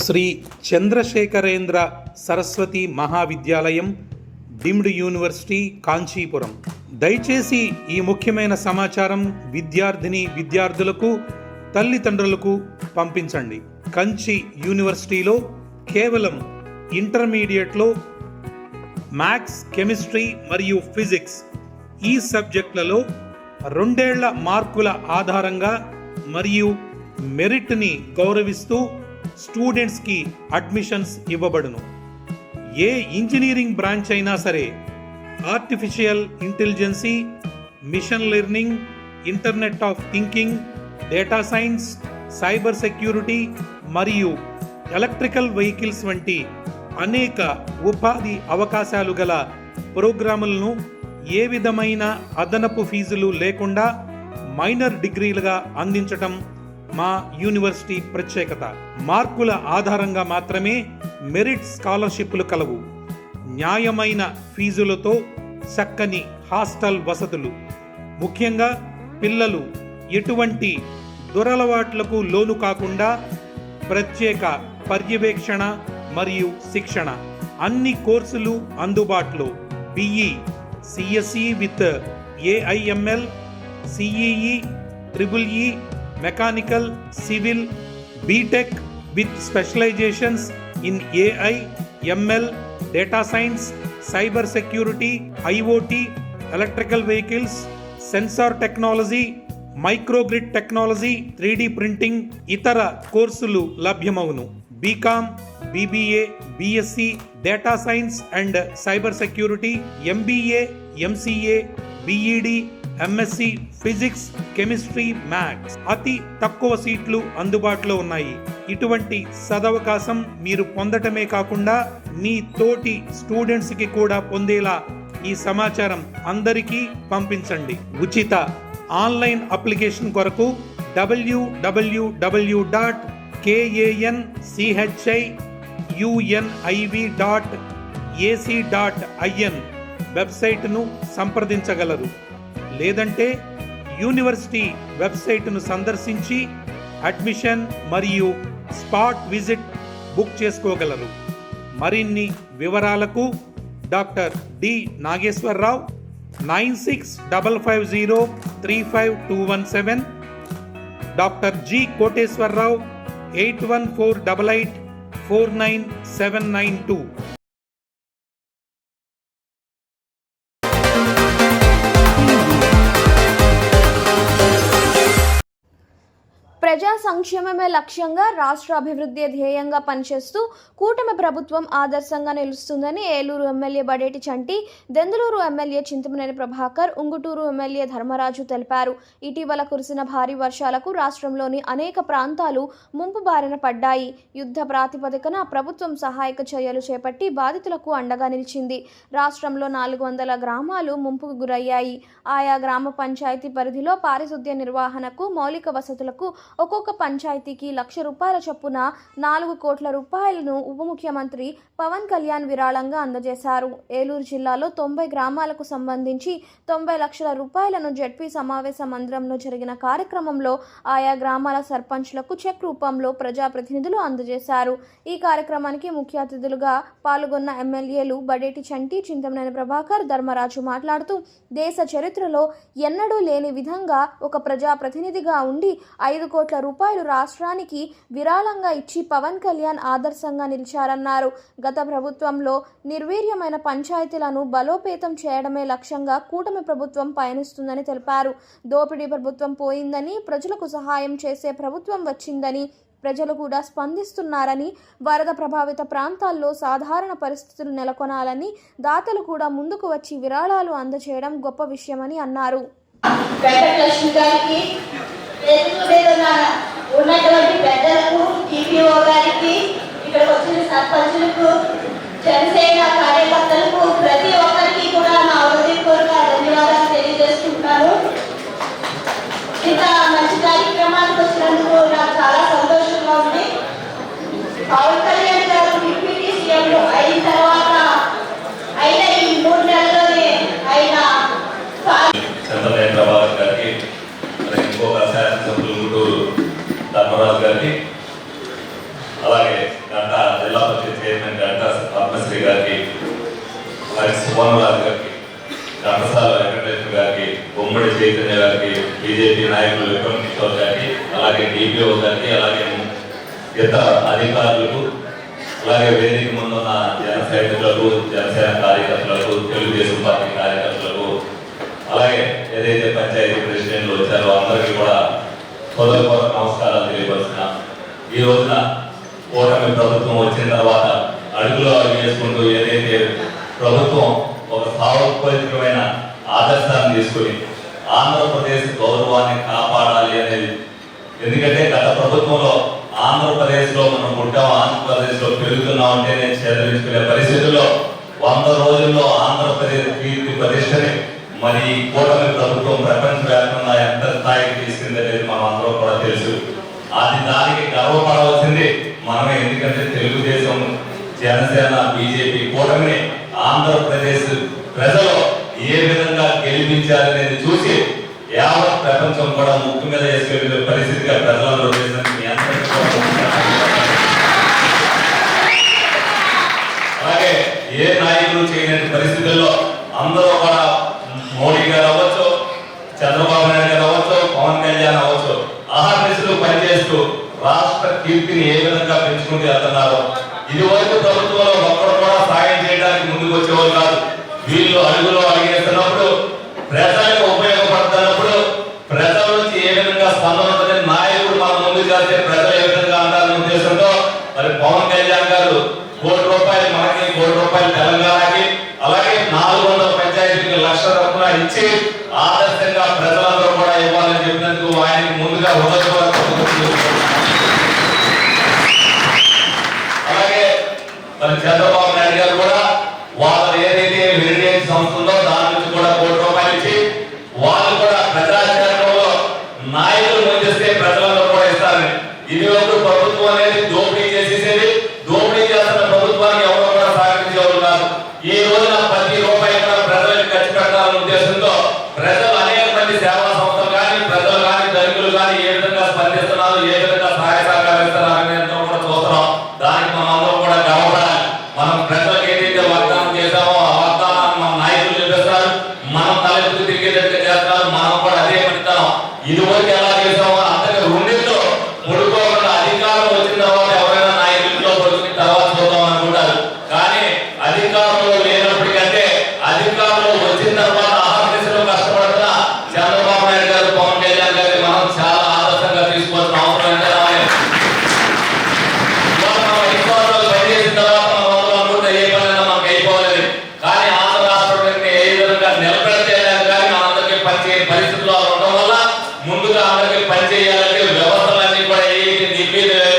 Shri Chandrasekharendra Saraswati Mahavidyalayam, deemed university, Kanchipuram. దయచేసి ఈ ముఖ్యమైన సమాచారం విద్యార్థులకు, తల్లిదండ్రులకు పంపించండి. కంచి యూనివర్సిటీలో కేవలం ఇంటర్మీడియట్లో మ్యాథ్స్, కెమిస్ట్రీ మరియు ఫిజిక్స్ ఈ సబ్జెక్టులలో 2 ఏళ్ల మార్కుల ఆధారంగా మరియు మెరిట్ని గౌరవిస్తూ స్టూడెంట్స్కి అడ్మిషన్స్ ఇవ్వబడును. ఏ ఇంజనీరింగ్ బ్రాంచ్ అయినా సరే, artificial intelligence, machine learning, internet of thinking, data science, cyber security మరియు ఎలక్ట్రికల్ వెహికల్స్ వంటి అనేక ఉపాధి అవకాశాలు గల ప్రోగ్రాములను ఏ విధమైన అదనపు ఫీజులు లేకుండా మైనర్ డిగ్రీలుగా అందించటం మా యూనివర్సిటీ ప్రత్యేకత. మార్కుల ఆధారంగా మాత్రమే మెరిట్ స్కాలర్షిప్లు కలవు. న్యాయమైన ఫీజులతో చక్కని హాస్టల్ వసతులు. ముఖ్యంగా పిల్లలు ఎటువంటి దురలవాట్లకు లోను కాకుండా ప్రత్యేక పర్యవేక్షణ మరియు శిక్షణ. అన్ని కోర్సులు అందుబాటులో. BE, CSE with AIML, CEE, triple E, mechanical, civil, BTech with specialisations in AI, ML, data science, cyber security, IoT, electrical vehicles, sensor technology, microgrid technology, 3D printing, ఇతర కోర్సులు లభ్యమవును. BCom, BBA, BSc, data science and cyber security, MBA, MCA, BEd, MSc, physics, chemistry, maths. అతి తక్కువ సీట్లు అందుబాటులో ఉన్నాయి. ఇటువంటి సదవకాశం మీరు పొందటమే కాకుండా మీ తోటి స్టూడెంట్స్కి కూడా పొందేలా ఈ సమాచారం అందరికీ పంపించండి. ఉచిత ఆన్లైన్ అప్లికేషన్ కొరకు www.kanchiuniv.ac.in వెబ్సైట్ను సంప్రదించగలరు. లేదంటే యూనివర్సిటీ వెబ్సైట్ను సందర్శించి అడ్మిషన్ మరియు స్పాట్ విజిట్ బుక్ చేసుకోగలరు. మరిన్ని వివరాలకు doctor D Nageswararao 9655035217, doctor G Koteswararao 8148849792. ప్రజా సంక్షేమమే లక్ష్యంగా, రాష్ట్ర అభివృద్ధి ధ్యేయంగా పనిచేస్తూ కూటమి ప్రభుత్వం ఆదర్శంగా నిలుస్తుందని ఏలూరు ఎమ్మెల్యే బడేటి చంటి, దెందులూరు ఎమ్మెల్యే చింతమనేని ప్రభాకర్, ఉంగుటూరు ఎమ్మెల్యే ధర్మరాజు తెలిపారు. ఇటీవల కురిసిన భారీ వర్షాలకు రాష్ట్రంలోని అనేక ప్రాంతాలు ముంపు బారిన పడ్డాయి. యుద్ధ ప్రాతిపదికన ప్రభుత్వం సహాయక చర్యలు చేపట్టి బాధితులకు అండగా నిలిచింది. రాష్ట్రంలో 400 గ్రామాలు ముంపుకు గురయ్యాయి. ఆయా గ్రామ పంచాయతీ పరిధిలో పారిశుద్ధ్య నిర్వహణకు, మౌలిక వసతులకు ఒక్కొక్క పంచాయతీకి ₹1,00,000 చొప్పున 4 కోట్ల రూపాయలను ఉప ముఖ్యమంత్రి పవన్ కళ్యాణ్ విరాళంగా అందజేశారు. ఏలూరు జిల్లాలో 90 గ్రామాలకు సంబంధించి 90 లక్షల రూపాయలను జెడ్పీ సమావేశ మందిరంలో జరిగిన కార్యక్రమంలో ఆయా గ్రామాల సర్పంచ్లకు చెక్ రూపంలో ప్రజాప్రతినిధులు అందజేశారు. ఈ కార్యక్రమానికి ముఖ్య అతిథులుగా పాల్గొన్న ఎమ్మెల్యేలు బడేటి చంటి, చింతమనేని ప్రభాకర్, ధర్మరాజు మాట్లాడుతూ దేశ చరిత్రలో ఎన్నడూ లేని విధంగా ఒక ప్రజాప్రతినిధిగా ఉండి 5 కోట్ల రూపాయలు రాష్ట్రానికి విరాళంగా ఇచ్చి పవన్ కళ్యాణ్ ఆదర్శంగా నిలిచారన్నారు. గత ప్రభుత్వంలో నిర్వీర్యమైన పంచాయతీలను బలోపేతం చేయడమే లక్ష్యంగా కూటమి ప్రభుత్వం పయనిస్తుందని తెలిపారు. దోపిడీ ప్రభుత్వం పోయిందని, ప్రజలకు సహాయం చేసే ప్రభుత్వం వచ్చిందని ప్రజలు కూడా స్పందిస్తున్నారని, వరద ప్రభావిత ప్రాంతాల్లో సాధారణ పరిస్థితులు నెలకొనాలని దాతలు కూడా ముందుకు వచ్చి విరాళాలు అందజేయడం గొప్ప విషయమని అన్నారు. ఉన్నటువంటి పెద్దలకు, టీపీఓ గారికి, ఇక్కడికి వచ్చిన సర్పంచులకు, జనసేన కార్యకర్తలకు ప్రతి ఒక్కరికి కూడా నా హృదయపూర్వక ధన్యవాదాలు తెలియజేసుకుంటున్నాను. ఇంత మంచి కార్యక్రమానికి వచ్చినందుకు నాకు చాలా సంతోషంగా ఉంది. పవన్ కళ్యాణ్ గారు డిప్యూటీ సీఎం అయిన తర్వాత అయిన ఈ 3 నెలల్లోనే ఆయన ధర్మరాజు గారికి, అలాగే నాయకులు విక్రమ్ కిషోర్ గారికి, అలాగే డిపిఓ గారికి, అలాగే ఇతర అధికారులకు, అలాగే వేదిక ముందున్న జన సైనికులకు, జనసేన కార్యకర్తలకు, తెలుగుదేశం పార్టీ కార్యకర్తలకు, అలాగే ఏదైతే పంచాయతీ ప్రెసిడెంట్లు వచ్చారో అందరికీ కూడా హృదయపూర్వక నమస్కారాలు తెలియపరుస్తున్నాం. ఈ రోజున కూటమి ప్రభుత్వం వచ్చిన తర్వాత అడుగులో అడుగు వేసుకుంటూ ఏదైతే ప్రభుత్వం ఒక సార్వత్రికమైన ఆదర్శాన్ని తీసుకుని ఆంధ్రప్రదేశ్ గౌరవాన్ని కాపాడాలి అనేది. ఎందుకంటే గత ప్రభుత్వంలో ఆంధ్రప్రదేశ్లో మనం పుట్టాం, ఆంధ్రప్రదేశ్లో పెరుగుతున్నాం అంటే నేను చేదరించుకునే పరిస్థితుల్లో 100 రోజుల్లో ఆంధ్రప్రదేశ్ కీర్తి ప్రతిష్టని మరి కూటమి ప్రభుత్వం ప్రపంచవ్యాప్తంగా ఎంత స్థాయికి తీసుకుందనేది మనం అందరం కూడా తెలుసు. అది దానికి గర్వపడవలసింది మనమే. ఎందుకంటే తెలుగుదేశం, జనసేన, బీజేపీ కూటమిని ఆంధ్రప్రదేశ్ ప్రజలు ఏ విధంగా గెలిపించాలనేది చూసి యావత్ ప్రపంచం కూడా ముక్కు మీద వేసుకెళ్లే పరిస్థితిగా ప్రజలందరూ అలాగే ఏ నాయకులు చేయలేని పరిస్థితుల్లో అందరూ కూడా మోడీ గారు అవ్వచ్చు, చంద్రబాబు నాయుడు గారు అవ్వచ్చు, పవన్ కళ్యాణ్ అవ్వచ్చు, ఆహర్నిశలు పనిచేస్తూ రాష్ట్ర కీర్తిని ఏ విధంగా పెంచుకుంటూ వెళ్తున్నారు. ఇదివరకు ప్రభుత్వంలో ఒక్కరు కూడా సాయం చేయడానికి ముందుకు వచ్చేవాళ్ళు కాదు. వీళ్ళు అడుగులో అడిగేస్తున్నప్పుడు, ప్రజలకు ఉపయోగపడుతున్నప్పుడు, ప్రజల నుంచి ఏ విధంగా స్పందన ఉంటుంది, నాయకుడు మన ముందు చేస్తే ప్రజలు ఏ విధంగా అంటారనే ఉద్దేశంతో మరి పవన్ కళ్యాణ్ గారు ₹1,00,00,000 మనకి, ₹1,00,00,000 తెలంగాణకి, అలాగే 400 పంచాయతీలకు ₹1,00,000 ఇచ్చి ఆదర్శంగా ప్రజలందరూ కూడా ఇవ్వాలని చెప్పినందుకు ఆయనకి ముందుగా అలాగే మరి చంద్రబాబు నాయుడు గారు కూడా వాళ్ళు ఏదైతే హెరిటేజ్ సంస్థ ఉందో దాని నుంచి కూడా ₹1,00,00,000 ఇచ్చి వాళ్ళు కూడా ప్రజాక్షేత్రంలో నాయకులు ముందేస్తే ప్రజలందరూ కూడా ఇస్తారని. ఇది ఒక ప్రభుత్వం అనేది దోపిడీ చేసేసేది, దోపిడీ చేస్తున్న ప్రభుత్వానికి ఎవరు కూడా సహకరించేవారు కాదు. ఈ రోజున ప్రతి రూపాయి కూడా ప్రజలకు ఖర్చు పెట్టాలనే ఉద్దేశంతో ప్రజలు అనేక మంది సేవా సంస్థలు కానీ, ప్రజలు కానీ, ధనికులు కానీ ఏ విధంగా స్పందిస్తున్నారు, ఏ విధంగా సహాయ సహకారం ఇస్తున్నారు అనేది కూడా చూస్తున్నాం. దానికి మనం అందరం కూడా గర్వపడాలి. మనం ప్రజలకు ఏదైతే వాగ్దానం చేశామో ఆ వాగ్దానాన్ని మన నాయకులు చెప్పేస్తారు, మనం తలెత్తుకు తిరిగేటట్టుగా చేస్తారు. మనం కూడా అదే పడతాం. ఇదివరకు ఎలా చేసామో అంతగా రెండింటిలో ముడుకోకుండా అధికారం వచ్చిన తర్వాత ఎవరైనా నాయకులతో పడుకుని తర్వాత చూద్దాం అనుకుంటారు. కానీ అధికారంలో లేనప్పటికంటే అధికారంలో వచ్చిన తర్వాత ఆహర్నిశలు కష్టపడుతున్న చంద్రబాబు నాయుడు గారు, పవన్ కళ్యాణ్ గారిని మనం చాలా ఆదర్శంగా తీసుకోవాల్సిన అవసరం ఎంతైనా పనిచేసిన తర్వాత మనం అనుకుంటే ఏ పనైనా మనకు అయిపోవాలి. కానీ ఆంధ్ర రాష్ట్రాన్ని ఏ విధంగా నిలబెడితే కానీ మనందరికీ పనిచేయని పరిస్థితుల్లో ఉండడం వల్ల ముందుగా అందరికీ పనిచేయాలంటే వ్యవస్థలన్నీ కూడా ఏది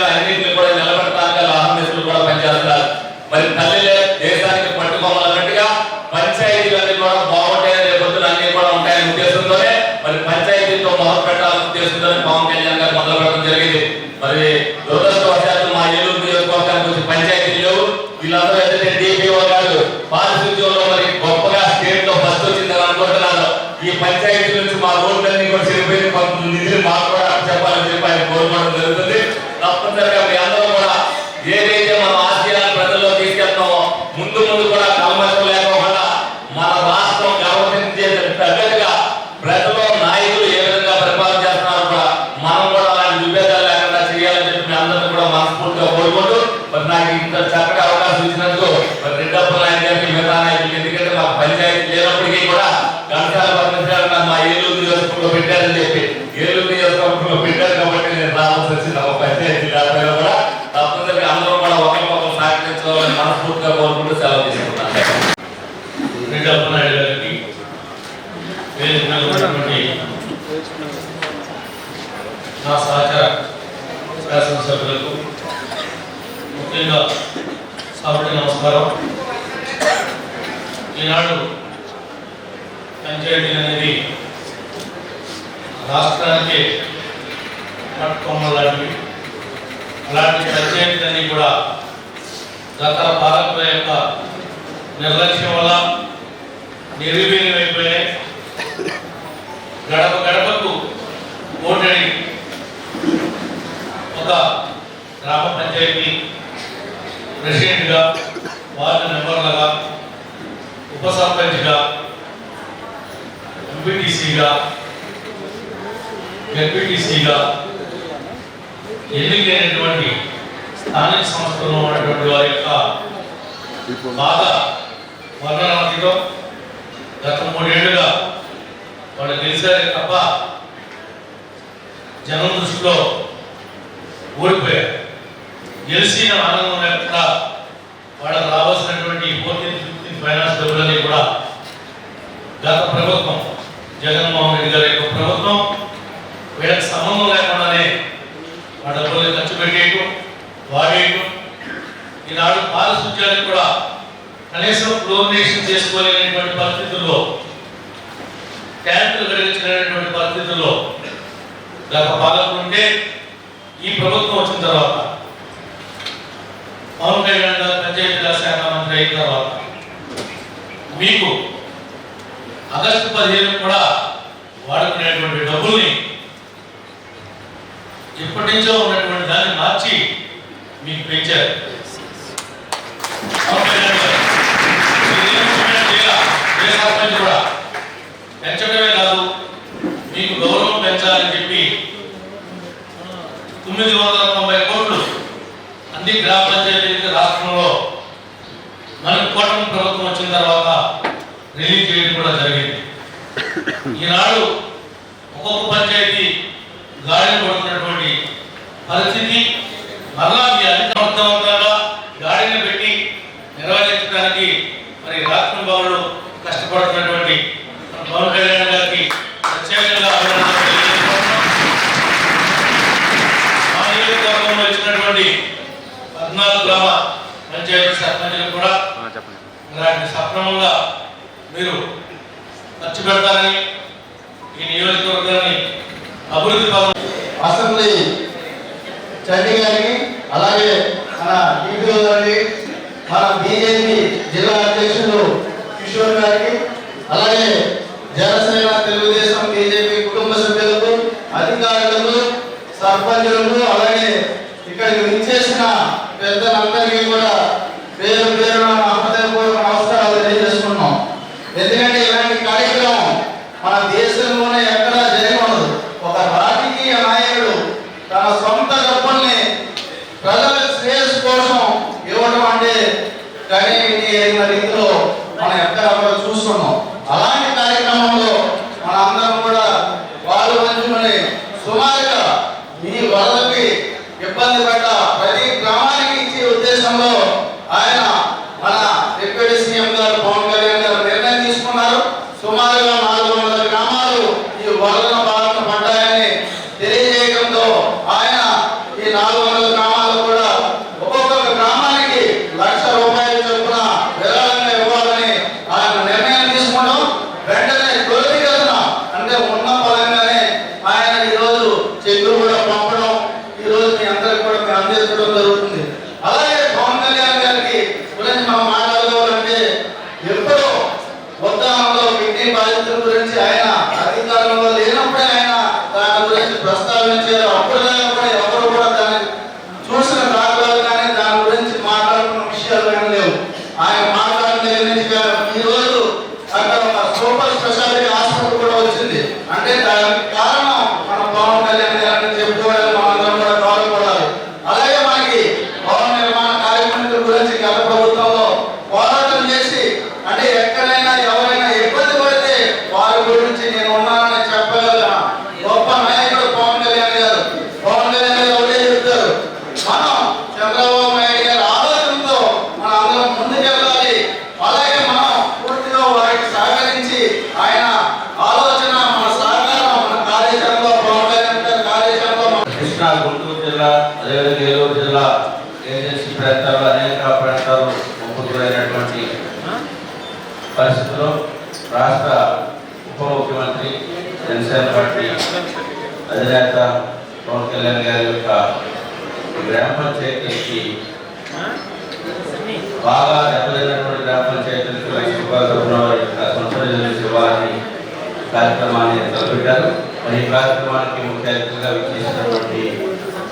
అన్నింటినీ కూడా నిలబెట్టడానికి ఆహర్నిశలు కూడా పనిచేస్తారు. మరి తల్లి దేశానికి పట్టుకోవాలన్నట్టుగా పంచాయతీలన్నీ కూడా బాగుంటాయని, రేపొద్దున అన్ని కూడా ఉంటాయనే ఉద్దేశంతోనే మరి పంచాయతీతో మొదలు పెట్టాలనే ఉద్దేశంతోనే పవన్ కళ్యాణ్ గారు మొదలు పెట్టడం జరిగింది. మరి దురదృష్టవశాత్తు మా ఏలూరు నియోజకవర్గానికి వచ్చి పంచాయతీలు లేవు. వీళ్ళందరూ ఏదైతే డిపిఓ గారు పారిశుద్ధ్యంలో మరి గొప్పగా స్టేట్ లో ఫస్ట్ వచ్చిందని అనుకుంటున్నారు. ఈ పంచాయతీ నుంచి మా రోడ్లన్నీ కూడా చెడిపోయి కొంత నిధులు మాకు కూడా చెప్పాలని చెప్పి ఆయన కోరుకోవడం జరుగుతుంది. తప్పనిసరిగా మీ అందరూ కూడా ఏదైతే మనం ఆశయాలు ప్రజల్లో తీసుకెళ్తామో ముందు ముందు కూడా కల్మషం లేకుండా మన రాష్ట్రం గర్వతించే తగ్గట్టుగా ప్రజలు నాయకులు ఏ విధంగా పరిపాలన చేస్తున్నారు కూడా మనం కూడా అలాంటి విభేదాలు లేకుండా చేయాలని చెప్పి మీ అందరినీ కూడా మనస్ఫూర్తిగా కోరుకుంటూ మరి నాకు ఇంత చక్కటి అవకాశం ఇచ్చినందుకు మరి రెడ్డప్ప నాయుడు గారికి, మిగతా నాయకులు, ఎందుకంటే మాకు పంచాయతీ లేనప్పటికీ కూడా గంటల పరిమితులు మా ఏలూరు నియోజకవర్గంలో పెట్టారని చెప్పి ఏలూరు నియోజకవర్గంలో పెట్టారు కాబట్టి నేను రావాల్సి వచ్చింది. ఒక పంచాయతీ లేకపోయినా కూడా తప్పనిసరిగా అందరూ కూడా ఒకరికొకరు సహకరించాలని మనస్ఫూర్తిగా కోరుకుంటూ సెలవు తీసుకుంటాను. రెడ్డప్ప నాయుడు గారికి, నా సహచార శాసనసభ్యులకు ముఖ్యంగా సభకి నమస్కారం. ఈనాడు పంచాయతీ అనేది రాష్ట్రానికి పట్టుకోవడం లాంటివి. అలాంటి పంచాయతీలన్నీ కూడా గత పాలకుల యొక్క నిర్లక్ష్యం వల్ల నిర్వీర్యమైపోయినాయి. గడప గడపకు ఓటడి ఒక గ్రామ పంచాయతీ ప్రెసిడెంట్గా, వార్డు మెంబర్లుగా, ఉప సర్పంచ్గా, ఎంపీటీసీగా ఎంపీటీసీగా ఎన్నికైనటువంటి స్థానిక సంస్థల్లో ఉన్నటువంటి వారి యొక్క బాధ వర్ణనాతీతో గత 3 ఏళ్లుగా వాళ్ళు గెలిచారే తప్ప జనం దృష్టిలో ఓడిపోయారు. గెలిచిన ఆనందం లేకుండా వాళ్ళకు రావాల్సినటువంటి 14-15 ఫైనాన్స్ డబ్బులని కూడా గత ప్రభుత్వం జగన్మోహన్ రెడ్డి గారి యొక్క ప్రభుత్వం వీళ్ళకి సంబంధం లేకుండానే ఆ డబ్బులు ఖర్చు పెట్టేయటం వాడేయటం. ఈనాడు పారిశుద్ధ్యానికి కూడా కనీసం క్లోరినేషన్ చేసుకోలేనటువంటి పరిస్థితుల్లో, ట్యాంకులు కలిగించలేనటువంటి పరిస్థితుల్లో గత పాలకులు ఉంటే ఈ ప్రభుత్వం వచ్చిన తర్వాత పవన్ కళ్యాణ్ గారు పంచాయతీరాజ్ శాఖ మంత్రి అయిన తర్వాత మీకు ఆగస్టు 15 కూడా వాడుకునేటువంటి డబ్బుల్ని ఇప్పటి నుంచో ఉన్నటువంటి దాన్ని మార్చి మీకు పెంచారు. కూడా పెంచడమే కాదు, మీకు గౌరవం పెంచాలని చెప్పి 990 కోట్లు అన్ని గ్రామ పంచాయతీలకు రాష్ట్రంలో మనకు కూటమి ప్రభుత్వం వచ్చిన తర్వాత రిలీజ్ చేయడం కూడా జరిగింది. ఈనాడు ఒక్కొక్క పంచాయతీ గాడిని పడుతున్నటువంటి పరిస్థితి. మరలా మీ అధికారవంతంగా గాడిని పెట్టి నిర్వహించడానికి మరి రాష్ట్రం బాబులు కష్టపడుతున్నటువంటి పవన్ కళ్యాణ్ గారికి ప్రత్యేకంగా అభినందనలు తెలియజేస్తున్నాం. మా నియోజకవర్గంలో ఇచ్చినటువంటి 14 గ్రామ పంచాయతీ సర్పంచులు కూడా ఇలాంటి సక్రమంగా మీరు ఖర్చు పెడతారని, ఈ నియోజకవర్గాన్ని అభివృద్ధి అసెంబ్లీ చండీ గారికి, అలాగే మన డిపిఓ గారికి, మన బీజేపీ జిల్లా అధ్యక్షులు కిషోర్ గారికి, అలాగే జనసేన తెలుగుదేశం బీజేపీ కుటుంబ సభ్యులకు, అధికారులకు, సర్పంచులకు, అలాగే ఇక్కడికి విచ్చేసిన పెద్దలందరికీ కూడా పేరు పేరున హృదయపూర్వక నమస్కారాలు తెలియజేసుకున్నాం. ఎందుకంటే ఇలాంటి కార్యక్రమం మన దేశంలోనే ఎక్కడా జరిగి ఉండదు. ఒక రాజకీయ నాయకుడు తన సొంత డబ్బుల్ని ప్రజల శ్రేయస్సు కోసం ఇవ్వడం అంటే కనీవిని ఎరిగిన రీతిలో మనం ఎక్కడ చూస్తున్నాం. అలాంటి కార్యక్రమంలో మన అందరం కూడా వాళ్ళు పంచుకొని సుమారుగా ఈ వరదకి ఇబ్బంది పడ్డ ప్రతి గ్రామానికి ఇచ్చే ఉద్దేశంలో ఆయన మన డిప్యూటీ సీఎం గారు పవన్ కళ్యాణ్ గారు నిర్ణయం తీసుకున్నారు. సుమారుగా 400 గ్రామాలు ఈ వరద బారిన పడ్డాయని తెలియజేయడంతో ఆయన ఈ 400 గ్రామాలు కూడా ఒక్కొక్క గ్రామానికి ₹1,00,000 చొప్పున విరాళంగా ఇవ్వాలని ఆయన నిర్ణయం తీసుకోవడం వెంటనే త్వరితగతిన, అంటే ఉన్న పరంగానే ఆయన ఈరోజు చెక్కులు కూడా పంపడం, ఈరోజు మీ అందరికి కూడా మేము అందించడం జరుగుతుంది. అలాగే పవన్ కళ్యాణ్ గారికి గురించి మనం మాట్లాడుకోవాలంటే ఎప్పుడో ఉద్దానంలో కిడ్నీ బాధితుల గురించి ఆయన అధికారంలో లేనప్పుడే ఆయన దాని గురించి ప్రస్తావించారు. అప్పుడు కూడా ఎవరు కూడా దాన్ని చూసిన దాఖలాలు కానీ దాని గురించి మాట్లాడుకున్న విషయాలు కానీ లేవు. ఆయన మాట్లాడిన నుంచి ఈ రోజు అక్కడ ఒక సూపర్ స్పెషాలిటీ హాస్పిటల్ కూడా వచ్చింది. అంటే దానికి కారణం మన పవన్ కళ్యాణ్ గారిని చెప్పుకోవడానికి మనందరం కూడా గౌరవపడాలి. అలాగే మనకి భవన నిర్మాణ కార్యక్రమాల గురించి గత ప్రభుత్వంలో పోరాటం చేసి, అంటే ఎక్కడైనా ఎవరైనా ఇబ్బంది పడితే వారి గురించి నేను ఉన్నానని చెప్పగల గొప్ప నాయకుడు పవన్ కళ్యాణ్ గారు. పవన్ కళ్యాణ్ గారు ఒకటే చెప్తారు, మనం చంద్రబాబు నాయుడు గారి ఆలోచనతో మన అందరం ముందుకెళ్ళాలి. అలాగే మనం పూర్తిగా వారికి సహకరించి ఆయన ఆలోచన, మన సహకారం, మన కార్యాచరణలో పవన్ కళ్యాణ్ గారి కార్యాచరణలో కృష్ణా, గుంటూరు జిల్లా, అదేవిధంగా ఏలూరు జిల్లా ఏజెన్సీ ప్రాంతాల్లో అనేక ప్రాంతాలు ముప్పుగురైనటువంటి పరిస్థితుల్లో రాష్ట్ర ఉప ముఖ్యమంత్రి, జనసేన పార్టీ అధినేత పవన్ కళ్యాణ్ గారి యొక్క గ్రామ పంచాయతీకి బాగా దెబ్బతిన్నటువంటి గ్రామ పంచాయతీలకు ₹1,00,000 చొప్పున వారి యొక్క సంస్థలు ఇవ్వాలని కార్యక్రమాన్ని తలపెట్టారు. మరి ఈ కార్యక్రమానికి ముఖ్య అతిథిగా విచ్చేసినటువంటి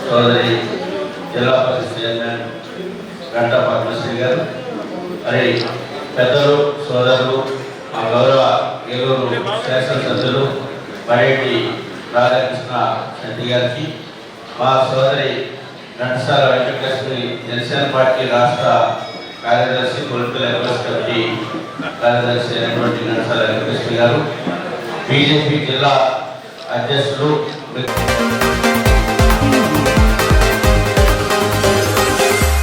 సోదరి జిల్లా పరిషత్ చైర్మన్ గంటా పద్మశ్రీ గారు, మరి పెద్దలు, సోదరులు, మా గౌరవ ఏలూరు శాసనసభ్యులు, మరేటి రాధాకృష్ణ శెట్టి గారికి, మా సోదరి ఘంటసాల వెంకటలక్ష్మి జనసేన పార్టీ రాష్ట్ర కార్యదర్శి పొలిటికల్ అఫైర్స్ కమిటీ కార్యదర్శి అయినటువంటి ఘంటసాల వెంకటలక్ష్మి గారు, బీజేపీ జిల్లా అధ్యక్షులు